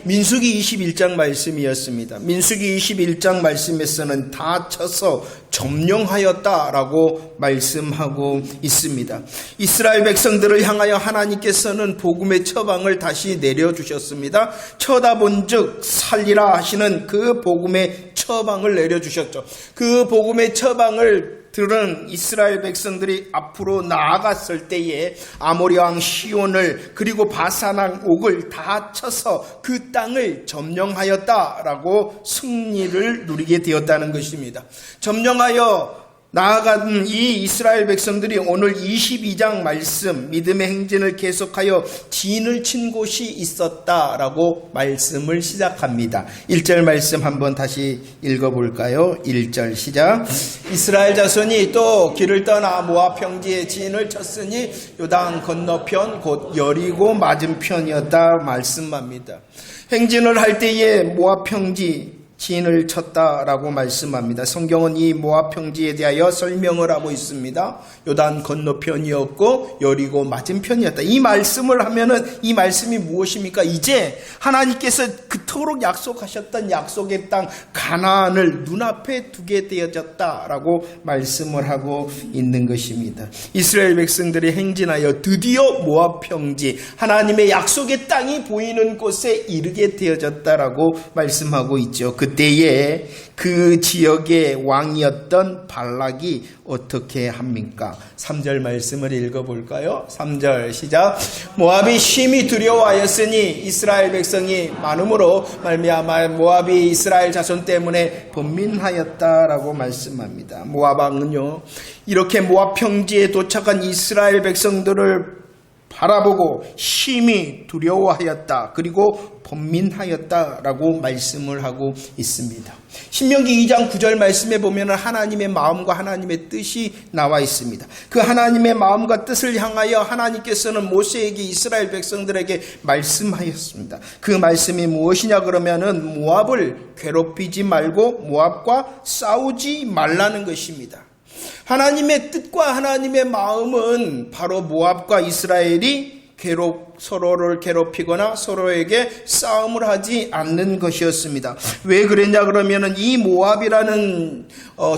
민수기 21장 말씀이었습니다. 민수기 21장 말씀에서는 다 쳐서 점령하였다라고 말씀하고 있습니다. 이스라엘 백성들을 향하여 하나님께서는 복음의 처방을 다시 내려주셨습니다. 쳐다본즉 살리라 하시는 그 복음의 처방을 내려주셨죠. 그 복음의 처방을 들은 이스라엘 백성들이 앞으로 나아갔을 때에 아모리 왕 시온을 그리고 바산 왕 옥을 다 쳐서 그 땅을 점령하였다라고 승리를 누리게 되었다는 것입니다. 점령하여 나아간 이 이스라엘 백성들이 오늘 22장 말씀 믿음의 행진을 계속하여 진을 친 곳이 있었다라고 말씀을 시작합니다. 1절 말씀 한번 다시 읽어볼까요? 1절 시작. 이스라엘 자손이 또 길을 떠나 모압 평지에 진을 쳤으니 요단 건너편 곧 여리고 맞은편이었다 말씀합니다. 행진을 할 때에 모압 평지 진을 쳤다라고 말씀합니다. 성경은 이 모압 평지에 대하여 설명을 하고 있습니다. 요단 건너편이었고 여리고 맞은편이었다. 이 말씀을 하면은 이 말씀이 무엇입니까? 이제 하나님께서 그토록 약속하셨던 약속의 땅 가나안을 눈앞에 두게 되어졌다라고 말씀을 하고 있는 것입니다. 이스라엘 백성들이 행진하여 드디어 모압 평지 하나님의 약속의 땅이 보이는 곳에 이르게 되어졌다라고 말씀하고 있죠. 그때에 그 지역의 왕이었던 발락이 어떻게 합니까? 3절 말씀을 읽어볼까요? 3절 시작. 모압이 심히 두려워하였으니 이스라엘 백성이 많음으로 말미암아 모압이 이스라엘 자손 때문에 번민하였다라고 말씀합니다. 모압 왕은요, 이렇게 모압 평지에 도착한 이스라엘 백성들을 바라보고 심히 두려워하였다. 그리고 번민하였다라고 말씀을 하고 있습니다. 신명기 2장 9절 말씀에 보면 하나님의 마음과 하나님의 뜻이 나와 있습니다. 그 하나님의 마음과 뜻을 향하여 하나님께서는 모세에게 이스라엘 백성들에게 말씀하였습니다. 그 말씀이 무엇이냐 그러면은 모압을 괴롭히지 말고 모압과 싸우지 말라는 것입니다. 하나님의 뜻과 하나님의 마음은 바로 모압과 이스라엘이 서로를 괴롭히거나 서로에게 싸움을 하지 않는 것이었습니다. 왜 그랬냐 그러면은 이 모압이라는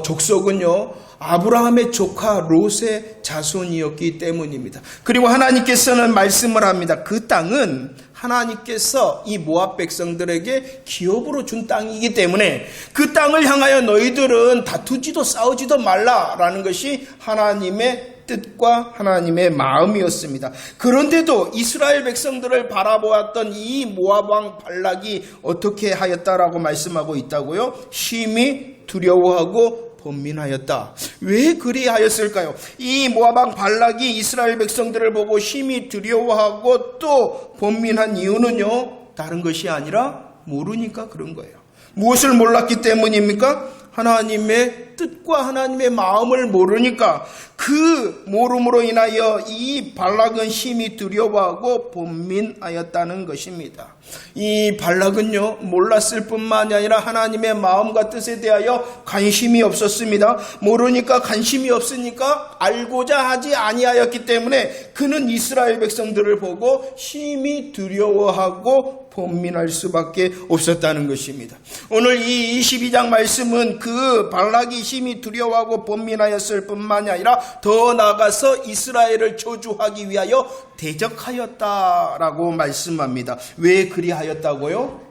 족속은요, 아브라함의 조카 롯의 자손이었기 때문입니다. 그리고 하나님께서는 말씀을 합니다. 그 땅은 하나님께서 이 모압 백성들에게 기업으로 준 땅이기 때문에 그 땅을 향하여 너희들은 다투지도 싸우지도 말라라는 것이 하나님의 뜻과 하나님의 마음이었습니다. 그런데도 이스라엘 백성들을 바라보았던 이 모압 왕 발락이 어떻게 하였다라고 말씀하고 있다고요? 심히 두려워하고 번민하였다. 왜 그리하였을까요? 이 모압 왕 발락이 이스라엘 백성들을 보고 심히 두려워하고 또 번민한 이유는요, 다른 것이 아니라 모르니까 그런 거예요. 무엇을 몰랐기 때문입니까? 하나님의 뜻과 하나님의 마음을 모르니까 그 모름으로 인하여 이 발락은 심히 두려워하고 번민하였다는 것입니다. 이 발락은요, 몰랐을 뿐만이 아니라 하나님의 마음과 뜻에 대하여 관심이 없었습니다. 모르니까 관심이 없으니까 알고자 하지 아니하였기 때문에 그는 이스라엘 백성들을 보고 심히 두려워하고 번민할 수밖에 없었다는 것입니다. 오늘 이 22장 말씀은 그 발락이 심히 두려워하고 번민하였을 뿐만이 아니라 더 나아가서 이스라엘을 저주하기 위하여 대적하였다라고 말씀합니다. 왜 그리하였다고요?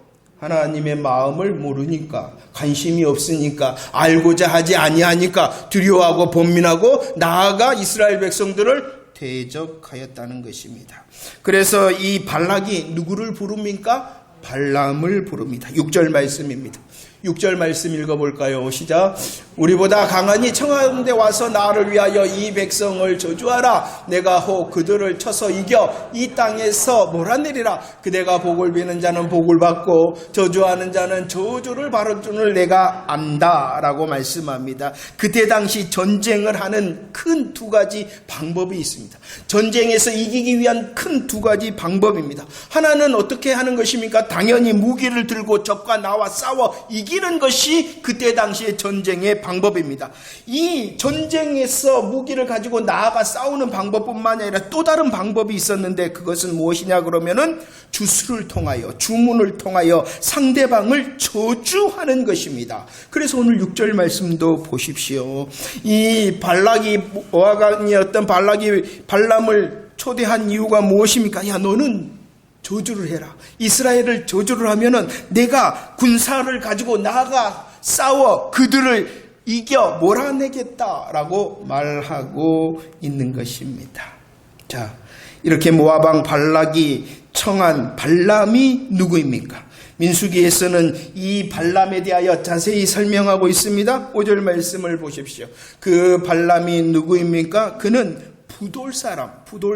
하나님의 마음을 모르니까, 관심이 없으니까, 알고자 하지 아니하니까 두려워하고 번민하고 나아가 이스라엘 백성들을 대적하였다는 것입니다. 그래서 이 발락이 누구를 부릅니까? 발람을 부릅니다. 6절 말씀입니다. 6절 말씀 읽어볼까요? 시작. 우리보다 강하니 청하는데 와서 나를 위하여 이 백성을 저주하라. 내가 혹 그들을 쳐서 이겨 이 땅에서 몰아내리라. 그대가 복을 비는 자는 복을 받고 저주하는 자는 저주를 받을 줄을 내가 안다 라고 말씀합니다. 그때 당시 전쟁을 하는 큰 두 가지 방법이 있습니다. 전쟁에서 이기기 위한 큰 두 가지 방법입니다. 하나는 어떻게 하는 것입니까? 당연히 무기를 들고 적과 나와 싸워 이기 이기는 것이 그때 당시의 전쟁의 방법입니다. 이 전쟁에서 무기를 가지고 나아가 싸우는 방법뿐만 아니라 또 다른 방법이 있었는데 그것은 무엇이냐 그러면은 주술을 통하여, 주문을 통하여 상대방을 저주하는 것입니다. 그래서 오늘 6절 말씀도 보십시오. 이 발락이, 모압왕이었던 발람을 초대한 이유가 무엇입니까? 야, 너는 저주를 해라. 이스라엘을 저주를 하면은 내가 군사를 가지고 나아가 싸워 그들을 이겨 몰아내겠다라고 말하고 있는 것입니다. 자, 이렇게 모압왕 발락이 청한 발람이 누구입니까? 민수기에서는 이 발람에 대하여 자세히 설명하고 있습니다. 5절 말씀을 보십시오. 그 발람이 누구입니까? 그는 부돌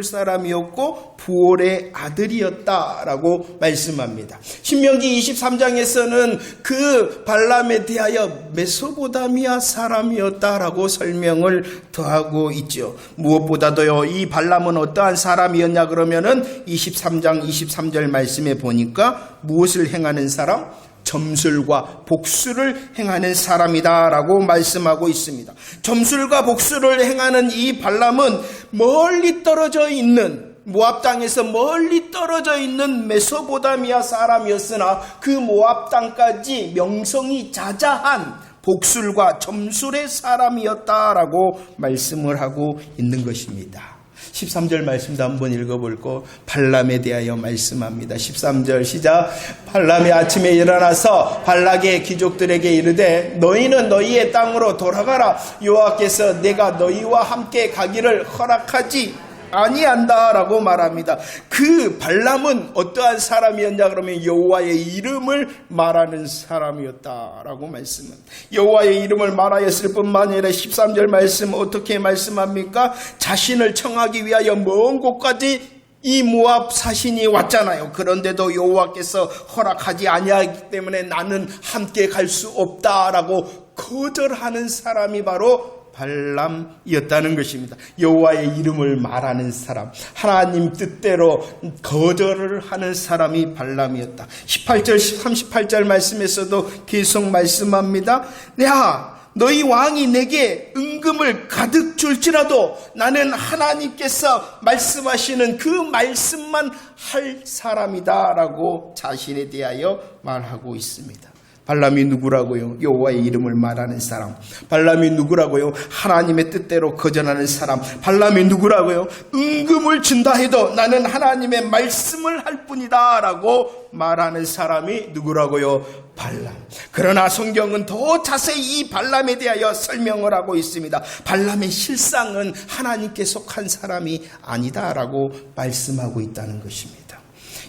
사람이었고 부올의 아들이었다라고 말씀합니다. 신명기 23장에서는 그 발람에 대하여 메소보다미아 사람이었다라고 설명을 더하고 있죠. 무엇보다도요, 이 발람은 어떠한 사람이었냐 그러면은 23장 23절 말씀에 보니까 무엇을 행하는 사람? 점술과 복수를 행하는 사람이다라고 말씀하고 있습니다. 점술과 복수를 행하는 이 발람은 멀리 떨어져 있는, 모압 땅에서 멀리 떨어져 있는 메소보다미아 사람이었으나 그 모압 땅까지 명성이 자자한 복술과 점술의 사람이었다라고 말씀을 하고 있는 것입니다. 13절 말씀도 한번 읽어볼고 발람에 대하여 말씀합니다. 13절 시작. 발람이 아침에 일어나서 발락의 귀족들에게 이르되 너희는 너희의 땅으로 돌아가라. 여호와께서 내가 너희와 함께 가기를 허락하지 아니한다라고 말합니다. 그 발람은 어떠한 사람이었냐 그러면 여호와의 이름을 말하는 사람이었다라고 말씀합니다. 여호와의 이름을 말하였을 뿐만 아니라 13절 말씀 어떻게 말씀합니까? 자신을 청하기 위하여 먼 곳까지 이 모압 사신이 왔잖아요. 그런데도 여호와께서 허락하지 아니하기 때문에 나는 함께 갈 수 없다라고 거절하는 사람이 바로 발람이었다는 것입니다. 여호와의 이름을 말하는 사람, 하나님 뜻대로 거절을 하는 사람이 발람이었다. 18절 38절 말씀에서도 계속 말씀합니다. 야, 너희 왕이 내게 은금을 가득 줄지라도 나는 하나님께서 말씀하시는 그 말씀만 할 사람이다 라고 자신에 대하여 말하고 있습니다. 발람이 누구라고요? 여호와의 이름을 말하는 사람. 발람이 누구라고요? 하나님의 뜻대로 거절하는 사람. 발람이 누구라고요? 은금을 준다 해도 나는 하나님의 말씀을 할 뿐이다 라고 말하는 사람이 누구라고요? 발람. 그러나 성경은 더 자세히 이 발람에 대하여 설명을 하고 있습니다. 발람의 실상은 하나님께 속한 사람이 아니다라고 말씀하고 있다는 것입니다.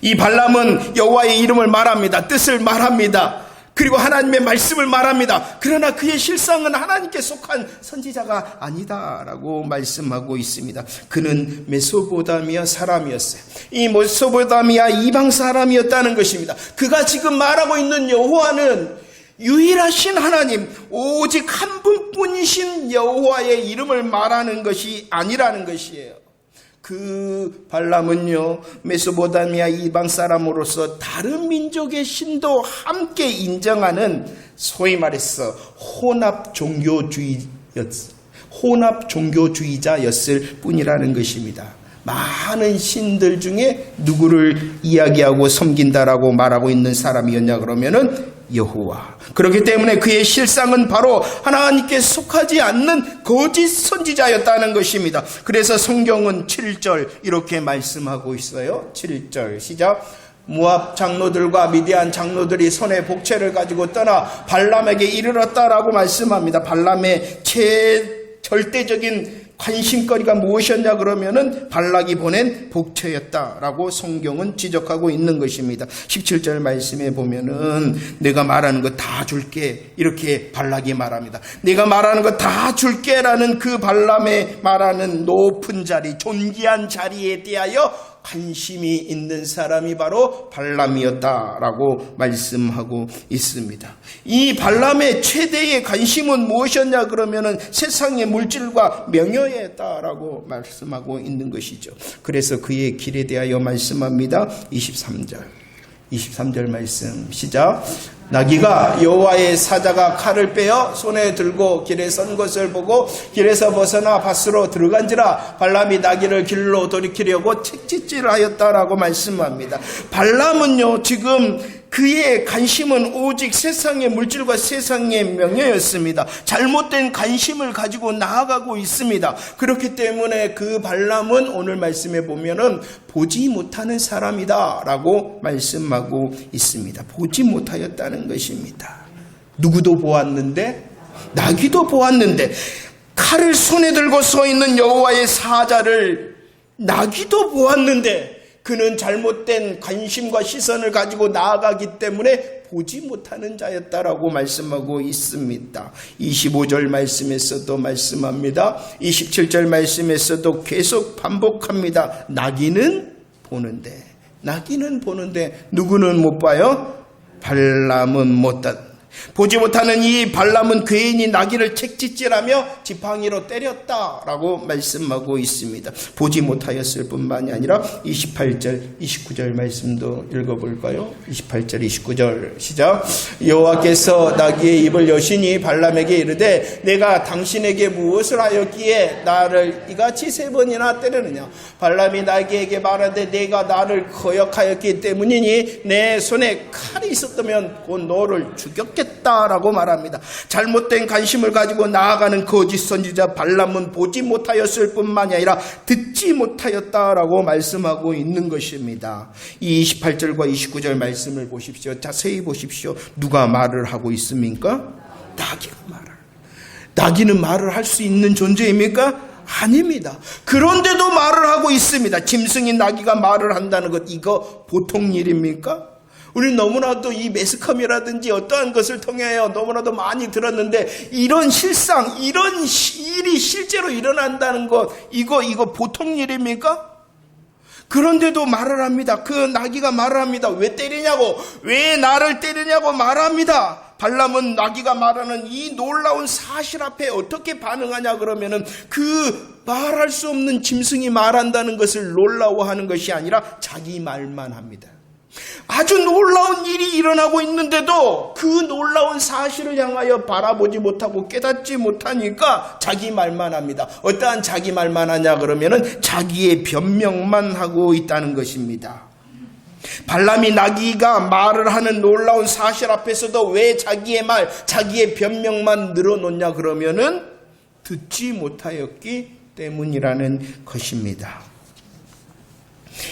이 발람은 여호와의 이름을 말합니다. 뜻을 말합니다. 그리고 하나님의 말씀을 말합니다. 그러나 그의 실상은 하나님께 속한 선지자가 아니다라고 말씀하고 있습니다. 그는 메소보다미아 사람이었어요. 이 메소보다미아 이방 사람이었다는 것입니다. 그가 지금 말하고 있는 여호와는 유일하신 하나님, 오직 한 분뿐이신 여호와의 이름을 말하는 것이 아니라는 것이에요. 그 발람은요, 메소보다미아 이방 사람으로서 다른 민족의 신도 함께 인정하는 소위 말해서 혼합 종교주의자였을 뿐이라는 것입니다. 많은 신들 중에 누구를 이야기하고 섬긴다라고 말하고 있는 사람이었냐 그러면은 여호와. 그렇기 때문에 그의 실상은 바로 하나님께 속하지 않는 거짓 선지자였다는 것입니다. 그래서 성경은 7절 이렇게 말씀하고 있어요. 7절 시작. 모압 장로들과 미디안 장로들이 손에 복채를 가지고 떠나 발람에게 이르렀다라고 말씀합니다. 발람의 절대적인 관심거리가 무엇이었냐 그러면은 발락이 보낸 복채였다라고 성경은 지적하고 있는 것입니다. 17절 말씀에 보면은 내가 말하는 거 다 줄게 이렇게 발락이 말합니다. 내가 말하는 거 다 줄게라는 그 발람의 말하는 높은 자리, 존귀한 자리에 대하여 관심이 있는 사람이 바로 발람이었다라고 말씀하고 있습니다. 이 발람의 최대의 관심은 무엇이었냐 그러면은 세상의 물질과 명예였다라고 말씀하고 있는 것이죠. 그래서 그의 길에 대하여 말씀합니다. 23절. 23절 말씀 시작. 나귀가 여호와의 사자가 칼을 빼어 손에 들고 길에 선 것을 보고 길에서 벗어나 밭으로 들어간지라 발람이 나귀를 길로 돌이키려고 채찍질하였다라고 말씀합니다. 발람은요, 지금 그의 관심은 오직 세상의 물질과 세상의 명예였습니다. 잘못된 관심을 가지고 나아가고 있습니다. 그렇기 때문에 그 발람은 오늘 말씀에 보면은 보지 못하는 사람이다 라고 말씀하고 있습니다. 보지 못하였다는 것입니다. 누구도 보았는데, 나귀도 보았는데, 칼을 손에 들고 서 있는 여호와의 사자를 나귀도 보았는데 그는 잘못된 관심과 시선을 가지고 나아가기 때문에 보지 못하는 자였다라고 말씀하고 있습니다. 25절 말씀에서도 말씀합니다. 27절 말씀에서도 계속 반복합니다. 나귀는 보는데 누구는 못 봐요? 발람은 못 다. 보지 못하는 이 발람은 괜히 나귀를 채찍질하며 지팡이로 때렸다라고 말씀하고 있습니다. 보지 못하였을 뿐만이 아니라 28절, 29절 말씀도 읽어볼까요? 28절, 29절 시작. 여호와께서 나귀의 입을 여시니 발람에게 이르되 내가 당신에게 무엇을 하였기에 나를 이같이 3번이나 때리느냐. 발람이 나귀에게 말하되 내가 나를 거역하였기 때문이니 내 손에 칼이 있었다면 곧 너를 죽였겠다 라고 말합니다. 잘못된 관심을 가지고 나아가는 거짓 선지자 발람은 보지 못하였을 뿐만이 아니라 듣지 못하였다라고 말씀하고 있는 것입니다. 이 28절과 29절 말씀을 보십시오. 자세히 보십시오. 누가 말을 하고 있습니까? 나귀가 나귀는 말을 할 수 있는 존재입니까? 아닙니다. 그런데도 말을 하고 있습니다. 짐승인 나귀가 말을 한다는 것, 이거 보통 일입니까? 우리 너무나도 이 매스컴이라든지 어떠한 것을 통하여 너무나도 많이 들었는데 이런 실상, 이런 일이 실제로 일어난다는 것, 이거 보통 일입니까? 그런데도 말을 합니다. 그 나귀가 말을 합니다. 왜 때리냐고, 왜 나를 때리냐고 말합니다. 발람은 나귀가 말하는 이 놀라운 사실 앞에 어떻게 반응하냐 그러면은 그 말할 수 없는 짐승이 말한다는 것을 놀라워하는 것이 아니라 자기 말만 합니다. 아주 놀라운 일이 일어나고 있는데도 그 놀라운 사실을 향하여 바라보지 못하고 깨닫지 못하니까 자기 말만 합니다. 어떠한 자기 말만 하냐 그러면은 자기의 변명만 하고 있다는 것입니다. 발람이 나귀가 말을 하는 놀라운 사실 앞에서도 왜 자기의 말, 자기의 변명만 늘어놓냐 그러면은 듣지 못하였기 때문이라는 것입니다.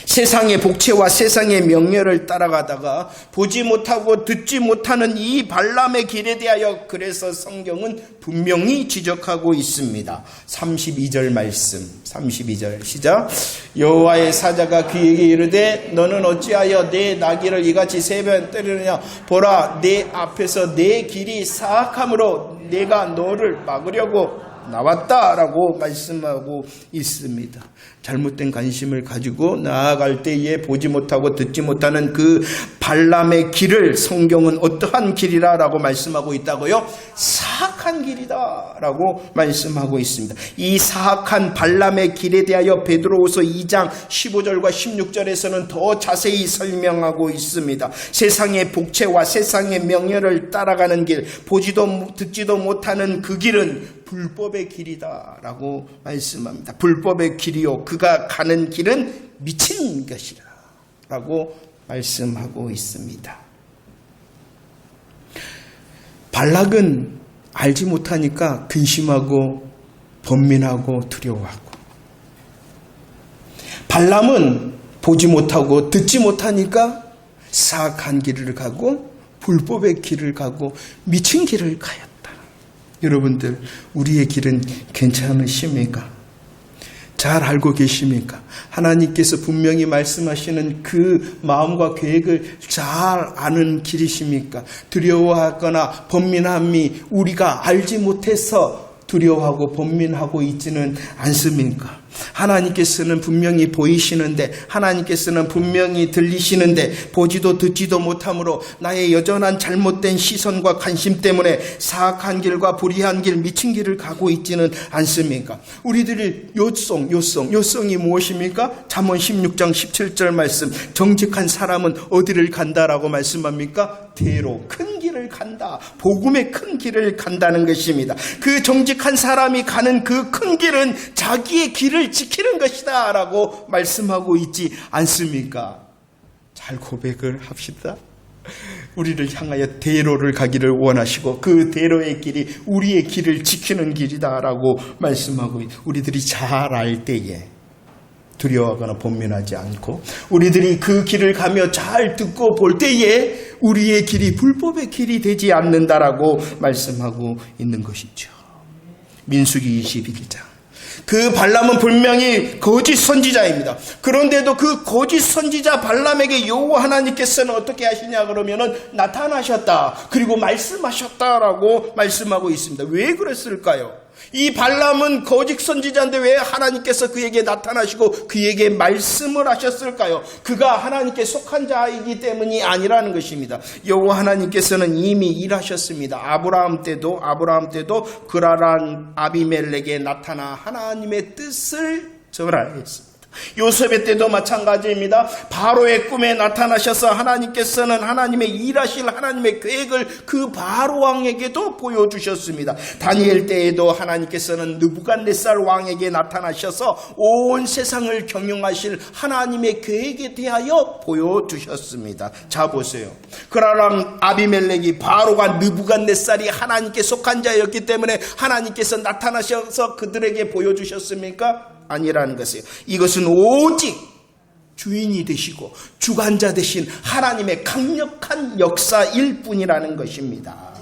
세상의 복채와 세상의 명예를 따라가다가 보지 못하고 듣지 못하는 이 발람의 길에 대하여 그래서 성경은 분명히 지적하고 있습니다. 32절 말씀, 32절 시작. 여호와의 사자가 그에게 이르되 너는 어찌하여 내 나귀를 이같이 3번 때리느냐. 보라, 내 앞에서 내 길이 사악함으로 내가 너를 막으려고 나왔다라고 말씀하고 있습니다. 잘못된 관심을 가지고 나아갈 때에 보지 못하고 듣지 못하는 그 발람의 길을 성경은 어떠한 길이라고 말씀하고 있다고요? 사악한 길이다라고 말씀하고 있습니다. 이 사악한 발람의 길에 대하여 베드로후서 2장 15절과 16절에서는 더 자세히 설명하고 있습니다. 세상의 복채와 세상의 명예를 따라가는 길, 보지도 듣지도 못하는 그 길은 불법의 길이다라고 말씀합니다. 불법의 길이요, 그가 가는 길은 미친 것이라 라고 말씀하고 있습니다. 발락은 알지 못하니까 근심하고 번민하고 두려워하고, 발람은 보지 못하고 듣지 못하니까 사악한 길을 가고 불법의 길을 가고 미친 길을 가요. 여러분들, 우리의 길은 괜찮으십니까? 잘 알고 계십니까? 하나님께서 분명히 말씀하시는 그 마음과 계획을 잘 아는 길이십니까? 두려워하거나 번민함이 우리가 알지 못해서 두려워하고 번민하고 있지는 않습니까? 하나님께서는 분명히 보이시는데, 하나님께서는 분명히 들리시는데 보지도 듣지도 못하므로 나의 여전한 잘못된 시선과 관심 때문에 사악한 길과 불의한 길, 미친 길을 가고 있지는 않습니까? 우리들이 요성이 무엇입니까? 잠언 16장 17절 말씀, 정직한 사람은 어디를 간다라고 말씀합니까? 대로, 큰 길을 간다. 복음의 큰 길을 간다는 것입니다. 그 정직한 사람이 가는 그 큰 길은 자기의 길을 지키는 것이다 라고 말씀하고 있지 않습니까? 잘 고백을 합시다. 우리를 향하여 대로를 가기를 원하시고 그 대로의 길이 우리의 길을 지키는 길이다 라고 말씀하고, 우리들이 잘 알 때에 두려워하거나 번민하지 않고, 우리들이 그 길을 가며 잘 듣고 볼 때에 우리의 길이 불법의 길이 되지 않는다라고 말씀하고 있는 것이죠. 민수기 21장. 그 발람은 분명히 거짓 선지자입니다. 그런데도 그 거짓 선지자 발람에게 여호와 하나님께서는 어떻게 하시냐 그러면은 나타나셨다. 그리고 말씀하셨다라고 말씀하고 있습니다. 왜 그랬을까요? 이 발람은 거짓 선지자인데 왜 하나님께서 그에게 나타나시고 그에게 말씀을 하셨을까요? 그가 하나님께 속한 자이기 때문이 아니라는 것입니다. 여호와 하나님께서는 이미 일하셨습니다. 아브라함 때도 그라란 아비멜렉에 나타나 하나님의 뜻을 전하였습니다. 요셉의 때도 마찬가지입니다. 바로의 꿈에 나타나셔서 하나님께서는 하나님의 일하실 하나님의 계획을 그 바로 왕에게도 보여주셨습니다. 다니엘 때에도 하나님께서는 느부갓네살 왕에게 나타나셔서 온 세상을 경영하실 하나님의 계획에 대하여 보여주셨습니다. 자 보세요. 그라랑 아비멜렉이 바로가 느부갓네살이 하나님께 속한 자였기 때문에 하나님께서 나타나셔서 그들에게 보여주셨습니까? 아니라는 것이에요. 이것은 오직 주인이 되시고 주관자 되신 하나님의 강력한 역사일 뿐이라는 것입니다.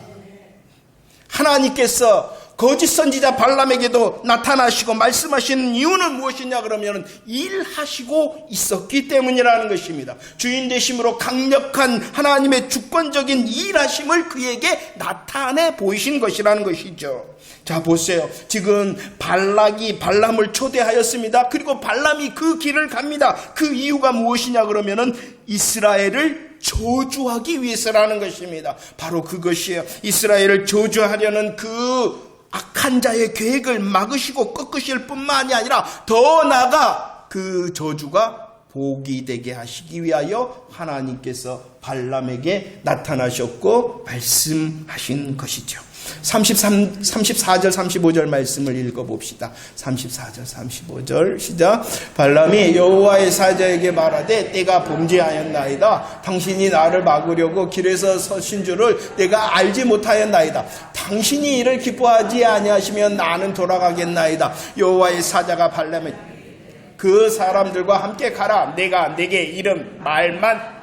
하나님께서 거짓 선지자 발람에게도 나타나시고 말씀하시는 이유는 무엇이냐 그러면 일하시고 있었기 때문이라는 것입니다. 주인 되심으로 강력한 하나님의 주권적인 일하심을 그에게 나타내 보이신 것이라는 것이죠. 자 보세요. 지금 발락이 발람을 초대하였습니다. 그리고 발람이 그 길을 갑니다. 그 이유가 무엇이냐 그러면은 이스라엘을 저주하기 위해서라는 것입니다. 바로 그것이에요. 이스라엘을 저주하려는 그 악한 자의 계획을 막으시고 꺾으실 뿐만이 아니라 더 나아가 그 저주가 복이 되게 하시기 위하여 하나님께서 발람에게 나타나셨고 말씀하신 것이죠. 34절 35절 말씀을 읽어봅시다. 34절 35절 시작. 발람이 여호와의 사자에게 말하되 내가 범죄하였나이다. 당신이 나를 막으려고 길에서 서신 줄을 내가 알지 못하였나이다. 당신이 이를 기뻐하지 아니하시면 나는 돌아가겠나이다. 여호와의 사자가 발람에 그 사람들과 함께 가라. 내가 내게 이름 말만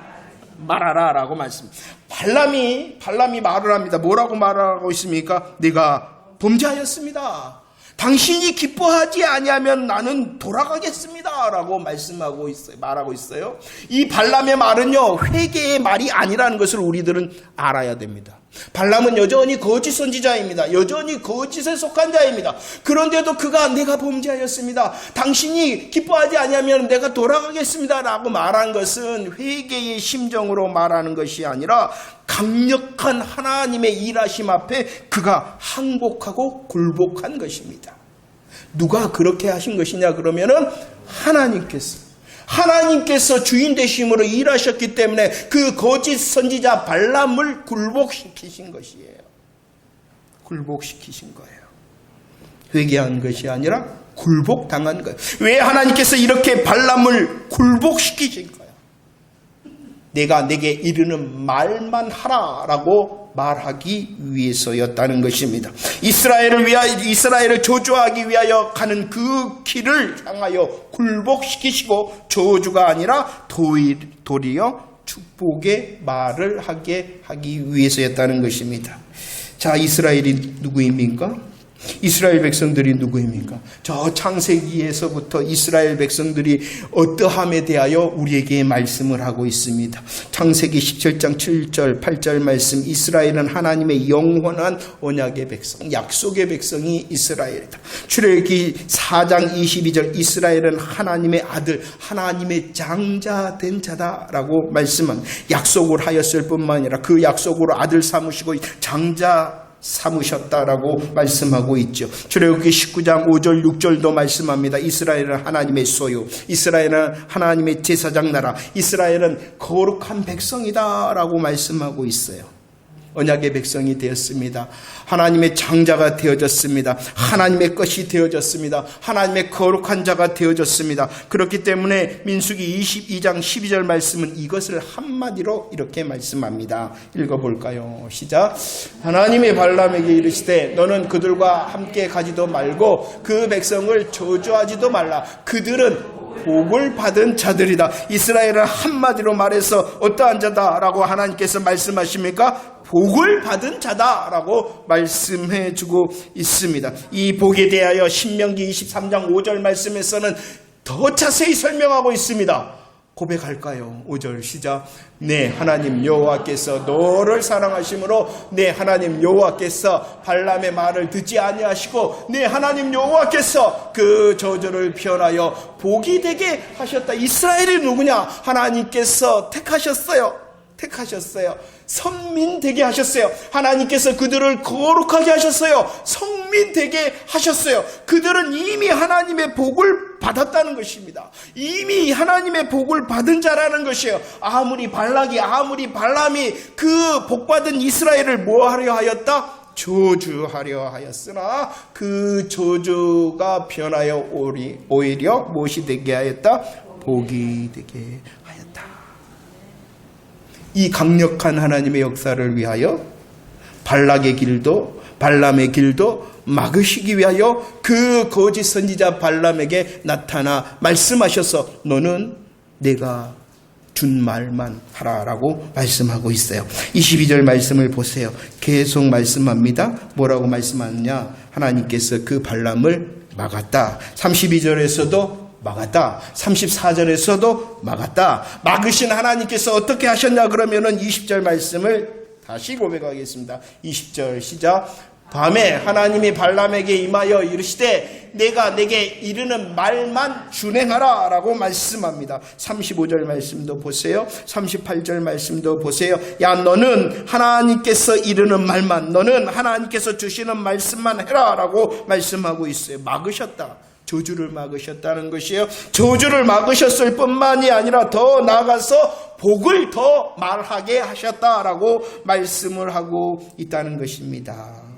말하라 라고 말씀합니다. 발람이 말을 합니다. 뭐라고 말하고 있습니까? 내가 범죄하였습니다. 당신이 기뻐하지 아니하면 나는 돌아가겠습니다 라고 말하고 있어요. 이 발람의 말은요, 회개의 말이 아니라는 것을 우리들은 알아야 됩니다. 발람은 여전히 거짓 선지자입니다. 여전히 거짓에 속한 자입니다. 그런데도 그가 내가 범죄하였습니다. 당신이 기뻐하지 아니하면 내가 돌아가겠습니다 라고 말한 것은 회개의 심정으로 말하는 것이 아니라 강력한 하나님의 일하심 앞에 그가 항복하고 굴복한 것입니다. 누가 그렇게 하신 것이냐 그러면은 하나님께서 주인 되심으로 일하셨기 때문에 그 거짓 선지자 발람을 굴복시키신 것이에요. 굴복시키신 거예요. 회개한 것이 아니라 굴복당한 거예요. 왜 하나님께서 이렇게 발람을 굴복시키신 거예요? 내가 내게 이르는 말만 하라라고 말하기 위해서였다는 것입니다. 이스라엘을 저주하기 위하여 가는 그 길을 향하여 굴복시키시고 저주가 아니라 도리어 축복의 말을 하게 하기 위해서였다는 것입니다. 자, 이스라엘이 누구입니까? 이스라엘 백성들이 누구입니까? 저 창세기에서부터 이스라엘 백성들이 어떠함에 대하여 우리에게 말씀을 하고 있습니다. 창세기 17장 7절 8절 말씀, 이스라엘은 하나님의 영원한 언약의 백성, 약속의 백성이 이스라엘이다. 출애굽기 4장 22절, 이스라엘은 하나님의 아들, 하나님의 장자된 자다라고 말씀합니다. 약속을 하였을 뿐만 아니라 그 약속으로 아들 삼으시고 장자 삼으셨다라고 말씀하고 있죠. 출애굽기 19장 5절 6절도 말씀합니다. 이스라엘은 하나님의 소유, 이스라엘은 하나님의 제사장 나라, 이스라엘은 거룩한 백성이다라고 말씀하고 있어요. 언약의 백성이 되었습니다. 하나님의 장자가 되어졌습니다. 하나님의 것이 되어졌습니다. 하나님의 거룩한 자가 되어졌습니다. 그렇기 때문에 민수기 22장 12절 말씀은 이것을 한마디로 이렇게 말씀합니다. 읽어볼까요? 시작. 하나님이 발람에게 이르시되 너는 그들과 함께 가지도 말고 그 백성을 저주하지도 말라. 그들은 복을 받은 자들이다. 이스라엘은 한마디로 말해서 어떠한 자다라고 하나님께서 말씀하십니까? 복을 받은 자다라고 말씀해 주고 있습니다. 이 복에 대하여 신명기 23장 5절 말씀에서는 더 자세히 설명하고 있습니다. 고백할까요? 5절 시작. 네, 하나님 여호와께서 너를 사랑하심으로 네, 하나님 여호와께서 발람의 말을 듣지 아니하시고 네, 하나님 여호와께서 그 저주를 변하여 복이 되게 하셨다. 이스라엘이 누구냐? 하나님께서 택하셨어요. 선민 되게 하셨어요. 하나님께서 그들을 거룩하게 하셨어요. 성민 되게 하셨어요. 그들은 이미 하나님의 복을 받았다는 것입니다. 이미 하나님의 복을 받은 자라는 것이에요. 아무리 발람이 그 복받은 이스라엘을 뭐하려 하였다? 저주하려 하였으나 그 저주가 변하여 오히려 무엇이 되게 하였다? 복이 되게 하였다. 이 강력한 하나님의 역사를 위하여 발락의 길도 발람의 길도 막으시기 위하여 그 거짓 선지자 발람에게 나타나 말씀하셔서 너는 내가 준 말만 하라라고 말씀하고 있어요. 22절 말씀을 보세요. 계속 말씀합니다. 뭐라고 말씀하느냐? 하나님께서 그 발람을 막았다. 32절에서도 막았다. 34절에서도 막았다. 막으신 하나님께서 어떻게 하셨냐 그러면은 20절 말씀을 다시 고백하겠습니다. 20절 시작. 밤에 하나님이 발람에게 임하여 이르시되 내가 내게 이르는 말만 준행하라 라고 말씀합니다. 35절 말씀도 보세요. 38절 말씀도 보세요. 야, 너는 하나님께서 이르는 말만, 너는 하나님께서 주시는 말씀만 해라 라고 말씀하고 있어요. 막으셨다. 저주를 막으셨다는 것이에요. 저주를 막으셨을 뿐만이 아니라 더 나아가서 복을 더 말하게 하셨다라고 말씀을 하고 있다는 것입니다.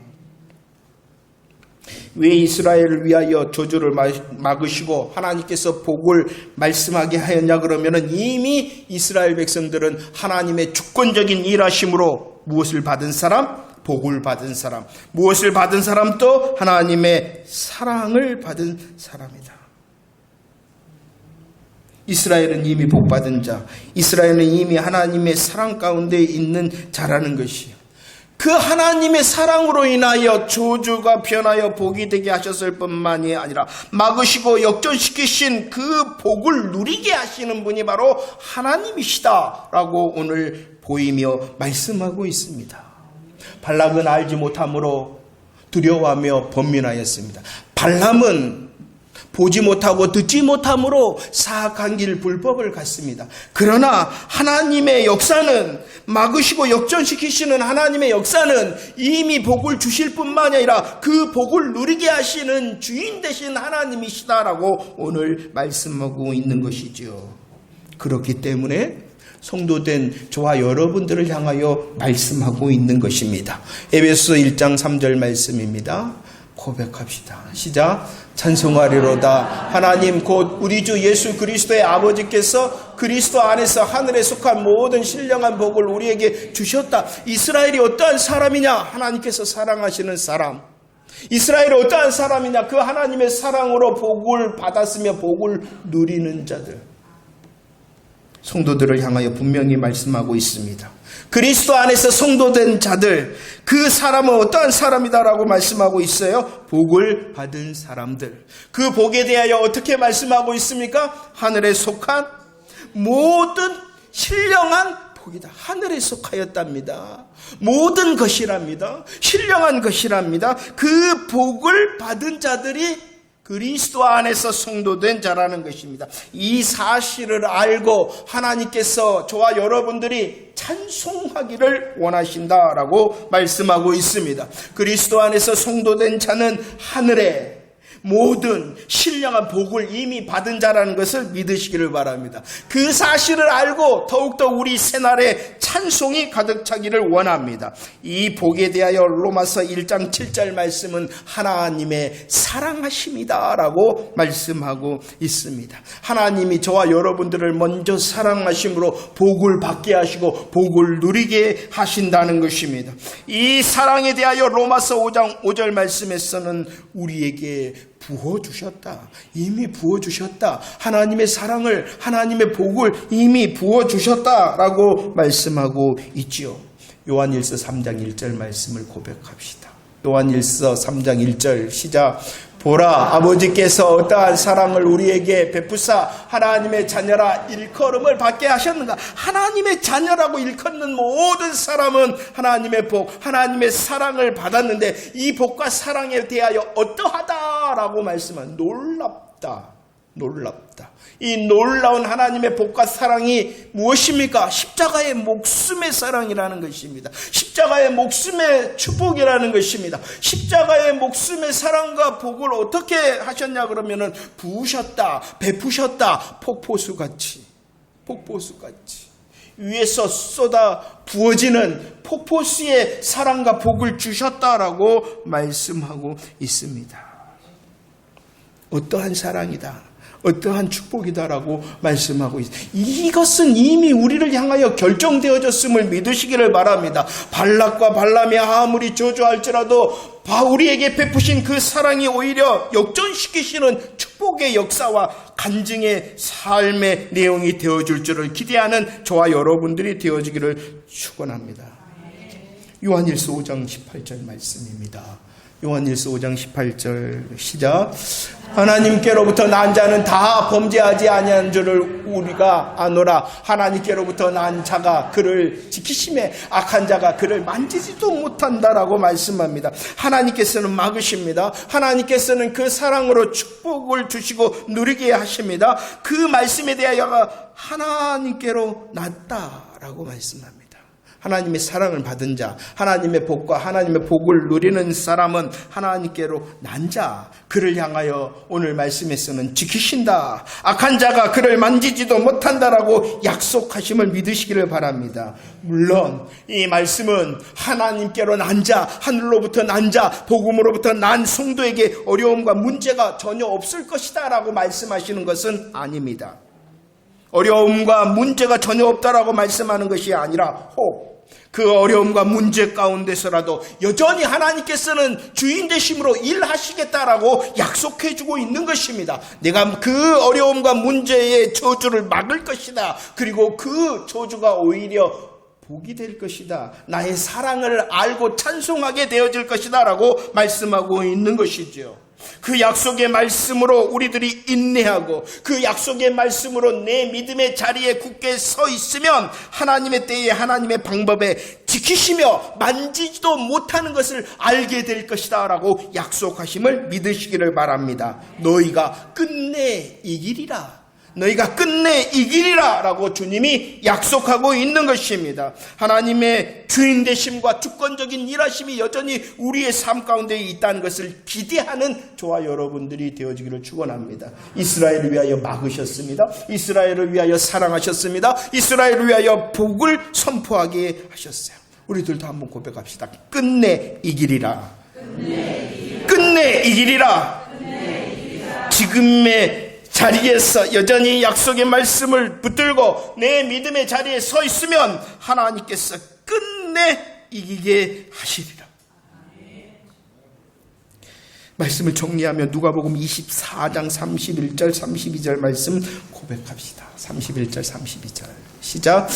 왜 이스라엘을 위하여 저주를 막으시고 하나님께서 복을 말씀하게 하였냐 그러면은 이미 이스라엘 백성들은 하나님의 주권적인 일하심으로 무엇을 받은 사람? 복을 받은 사람. 무엇을 받은 사람도 하나님의 사랑을 받은 사람이다. 이스라엘은 이미 복받은 자, 이스라엘은 이미 하나님의 사랑 가운데 있는 자라는 것이요. 그 하나님의 사랑으로 인하여 저주가 변하여 복이 되게 하셨을 뿐만이 아니라 막으시고 역전시키신 그 복을 누리게 하시는 분이 바로 하나님이시다라고 오늘 보이며 말씀하고 있습니다. 발락은 알지 못함으로 두려워하며 번민하였습니다. 발람은 보지 못하고 듣지 못함으로 사악한 길 불법을 갔습니다. 그러나 하나님의 역사는 막으시고 역전시키시는 하나님의 역사는 이미 복을 주실 뿐만 아니라 그 복을 누리게 하시는 주인 되신 하나님이시다라고 오늘 말씀하고 있는 것이죠. 그렇기 때문에 성도된 저와 여러분들을 향하여 말씀하고 있는 것입니다. 에베소 1장 3절 말씀입니다. 고백합시다. 시작. 찬송하리로다. 하나님 곧 우리 주 예수 그리스도의 아버지께서 그리스도 안에서 하늘에 속한 모든 신령한 복을 우리에게 주셨다. 이스라엘이 어떠한 사람이냐? 하나님께서 사랑하시는 사람. 이스라엘이 어떠한 사람이냐? 그 하나님의 사랑으로 복을 받았으며 복을 누리는 자들. 성도들을 향하여 분명히 말씀하고 있습니다. 그리스도 안에서 성도된 자들, 그 사람은 어떠한 사람이다라고 말씀하고 있어요? 복을 받은 사람들. 그 복에 대하여 어떻게 말씀하고 있습니까? 하늘에 속한 모든 신령한 복이다. 하늘에 속하였답니다. 모든 것이랍니다. 신령한 것이랍니다. 그 복을 받은 자들이 그리스도 안에서 성도된 자라는 것입니다. 이 사실을 알고 하나님께서 저와 여러분들이 찬송하기를 원하신다라고 말씀하고 있습니다. 그리스도 안에서 성도된 자는 하늘에 모든 신령한 복을 이미 받은 자라는 것을 믿으시기를 바랍니다. 그 사실을 알고 더욱더 우리 새날에 찬송이 가득 차기를 원합니다. 이 복에 대하여 로마서 1장 7절 말씀은 하나님의 사랑하심이다 라고 말씀하고 있습니다. 하나님이 저와 여러분들을 먼저 사랑하심으로 복을 받게 하시고 복을 누리게 하신다는 것입니다. 이 사랑에 대하여 로마서 5장 5절 말씀에서는 우리에게 부어주셨다. 이미 부어주셨다. 하나님의 사랑을, 하나님의 복을 이미 부어주셨다라고 말씀하고 있지요. 요한일서 3장 1절 말씀을 고백합시다. 요한일서 3장 1절 시작. 보라, 아버지께서 어떠한 사랑을 우리에게 베푸사 하나님의 자녀라 일컬음을 받게 하셨는가. 하나님의 자녀라고 일컫는 모든 사람은 하나님의 복, 하나님의 사랑을 받았는데 이 복과 사랑에 대하여 어떠하다라고 말씀한 놀랍다. 놀랍다. 이 놀라운 하나님의 복과 사랑이 무엇입니까? 십자가의 목숨의 사랑이라는 것입니다. 십자가의 목숨의 축복이라는 것입니다. 십자가의 목숨의 사랑과 복을 어떻게 하셨냐 그러면은 부으셨다, 베푸셨다, 폭포수같이 위에서 쏟아 부어지는 폭포수의 사랑과 복을 주셨다라고 말씀하고 있습니다. 어떠한 사랑이다, 어떠한 축복이다라고 말씀하고 있습니다. 이것은 이미 우리를 향하여 결정되어졌음을 믿으시기를 바랍니다. 발락과 발람이 아무리 저주할지라도 우리에게 베푸신 그 사랑이 오히려 역전시키시는 축복의 역사와 간증의 삶의 내용이 되어줄 줄을 기대하는 저와 여러분들이 되어지기를 축원합니다. 요한일서 5장 18절 말씀입니다. 요한일서 5장 18절 시작. 하나님께로부터 난 자는 다 범죄하지 아니한 줄을 우리가 아노라. 하나님께로부터 난 자가 그를 지키심에 악한 자가 그를 만지지도 못한다라고 말씀합니다. 하나님께서는 막으십니다. 하나님께서는 그 사랑으로 축복을 주시고 누리게 하십니다. 그 말씀에 대하여 하나님께로 났다라고 말씀합니다. 하나님의 사랑을 받은 자, 하나님의 복과 하나님의 복을 누리는 사람은 하나님께로 난 자, 그를 향하여 오늘 말씀에서는 지키신다. 악한 자가 그를 만지지도 못한다라고 약속하심을 믿으시기를 바랍니다. 물론 이 말씀은 하나님께로 난 자, 하늘로부터 난 자, 복음으로부터 난 성도에게 어려움과 문제가 전혀 없을 것이다 라고 말씀하시는 것은 아닙니다. 어려움과 문제가 전혀 없다라고 말씀하는 것이 아니라 그 어려움과 문제 가운데서라도 여전히 하나님께서는 주인 되심으로 일하시겠다라고 약속해주고 있는 것입니다. 내가 그 어려움과 문제의 저주를 막을 것이다. 그리고 그 저주가 오히려 복이 될 것이다. 나의 사랑을 알고 찬송하게 되어질 것이다 라고 말씀하고 있는 것이죠. 그 약속의 말씀으로 우리들이 인내하고 그 약속의 말씀으로 내 믿음의 자리에 굳게 서 있으면 하나님의 때에 하나님의 방법에 지키시며 만지지도 못하는 것을 알게 될 것이다 라고 약속하심을 믿으시기를 바랍니다. 너희가 끝내 이기리라. 너희가 끝내 이기리라 라고 주님이 약속하고 있는 것입니다. 하나님의 주인 되심과 주권적인 일하심이 여전히 우리의 삶 가운데 있다는 것을 기대하는 저와 여러분들이 되어지기를 축원합니다. 이스라엘을 위하여 막으셨습니다. 이스라엘을 위하여 사랑하셨습니다. 이스라엘을 위하여 복을 선포하게 하셨어요. 우리들도 한번 고백합시다. 끝내 이기리라. 끝내 이기리라. 지금의 자리에서 여전히 약속의 말씀을 붙들고 내 믿음의 자리에 서 있으면 하나님께서 끝내 이기게 하시리라. 말씀을 정리하면 누가복음 24장 31절 32절 말씀 고백합시다. 31절 32절 시작.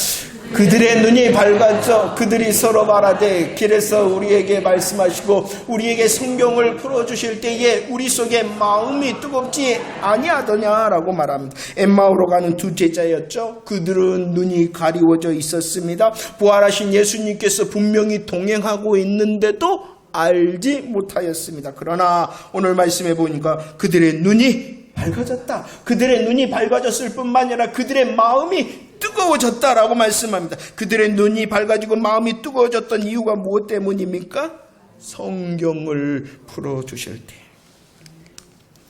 그들의 눈이 밝아져 그들이 서로 말하되 길에서 우리에게 말씀하시고 우리에게 성경을 풀어주실 때에 우리 속에 마음이 뜨겁지 아니하더냐라고 말합니다. 엠마오로 가는 두 제자였죠. 그들은 눈이 가리워져 있었습니다. 부활하신 예수님께서 분명히 동행하고 있는데도 알지 못하였습니다. 그러나 오늘 말씀해 보니까 그들의 눈이 밝아졌다. 그들의 눈이 밝아졌을 뿐만 아니라 그들의 마음이 뜨거워졌다라고 말씀합니다. 그들의 눈이 밝아지고 마음이 뜨거워졌던 이유가 무엇 때문입니까? 성경을 풀어주실 때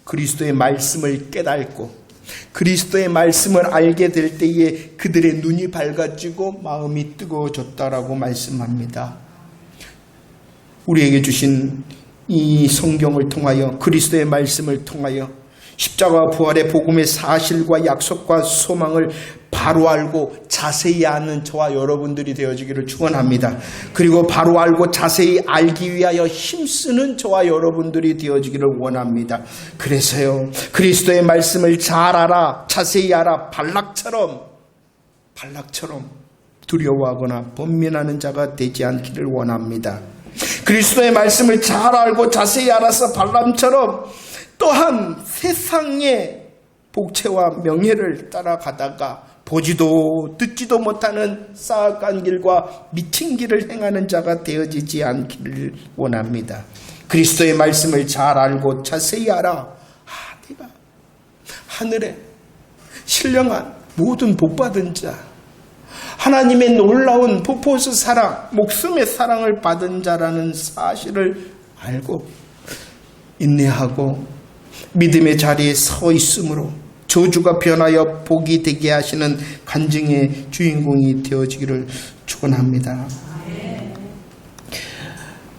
그리스도의 말씀을 깨닫고 그리스도의 말씀을 알게 될 때에 그들의 눈이 밝아지고 마음이 뜨거워졌다라고 말씀합니다. 우리에게 주신 이 성경을 통하여 그리스도의 말씀을 통하여 십자가 부활의 복음의 사실과 약속과 소망을 바로 알고 자세히 아는 저와 여러분들이 되어지기를 축원합니다. 그리고 바로 알고 자세히 알기 위하여 힘쓰는 저와 여러분들이 되어지기를 원합니다. 그래서요, 그리스도의 말씀을 잘 알아, 자세히 알아, 발락처럼 두려워하거나 번민하는 자가 되지 않기를 원합니다. 그리스도의 말씀을 잘 알고 자세히 알아서 발람처럼 또한 세상의 복채와 명예를 따라가다가 보지도 듣지도 못하는 싸악한 길과 미친 길을 행하는 자가 되어지지 않기를 원합니다. 그리스도의 말씀을 잘 알고 자세히 알아. 내가 하늘에 신령한 모든 복받은 자, 하나님의 놀라운 폭포수 사랑, 목숨의 사랑을 받은 자라는 사실을 알고 인내하고 믿음의 자리에 서 있으므로 저주가 변하여 복이 되게 하시는 간증의 주인공이 되어지기를 축원합니다.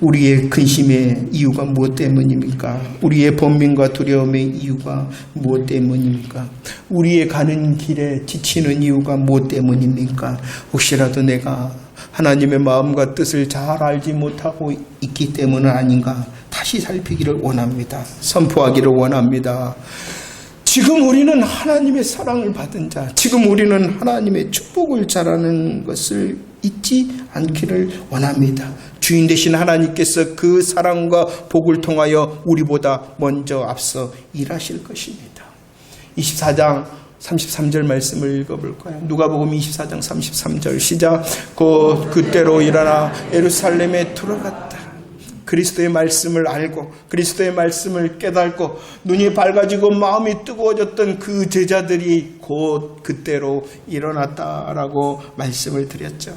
우리의 근심의 이유가 무엇 때문입니까? 우리의 번민과 두려움의 이유가 무엇 때문입니까? 우리의 가는 길에 지치는 이유가 무엇 때문입니까? 혹시라도 내가 하나님의 마음과 뜻을 잘 알지 못하고 있기 때문은 아닌가? 다시 살피기를 원합니다. 선포하기를 원합니다. 지금 우리는 하나님의 사랑을 받은 자, 지금 우리는 하나님의 축복을 잘하는 것을 잊지 않기를 원합니다. 주인 되신 하나님께서 그 사랑과 복을 통하여 우리보다 먼저 앞서 일하실 것입니다. 24장 33절 말씀을 읽어볼까요? 누가복음 24장 33절 시작. 그때로 일어나 예루살렘에 들어갔다. 그리스도의 말씀을 알고 그리스도의 말씀을 깨닫고 눈이 밝아지고 마음이 뜨거워졌던 그 제자들이 곧 그때로 일어났다라고 말씀을 드렸죠.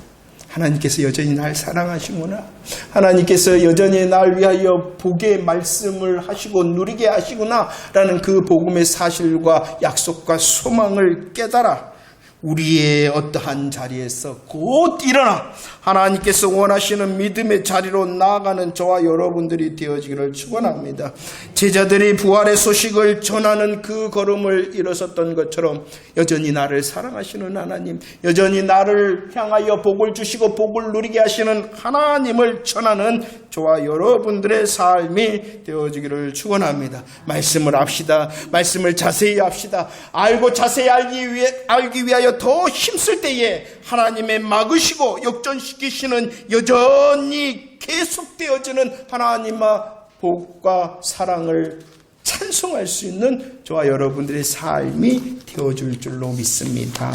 하나님께서 여전히 날 사랑하시구나. 하나님께서 여전히 날 위하여 복의 말씀을 하시고 누리게 하시구나 라는 그 복음의 사실과 약속과 소망을 깨달아 우리의 어떠한 자리에서 곧 일어나 하나님께서 원하시는 믿음의 자리로 나아가는 저와 여러분들이 되어지기를 축원합니다. 제자들이 부활의 소식을 전하는 그 걸음을 일어섰던 것처럼 여전히 나를 사랑하시는 하나님, 여전히 나를 향하여 복을 주시고 복을 누리게 하시는 하나님을 전하는 저와 여러분들의 삶이 되어지기를 축원합니다. 말씀을 합시다. 말씀을 자세히 합시다. 알고 자세히 알기 위하여 더 힘쓸 때에 하나님의 막으시고 역전시키시는 여전히 계속되어지는 하나님의 복과 사랑을 찬송할 수 있는 저와 여러분들의 삶이 되어줄 줄로 믿습니다.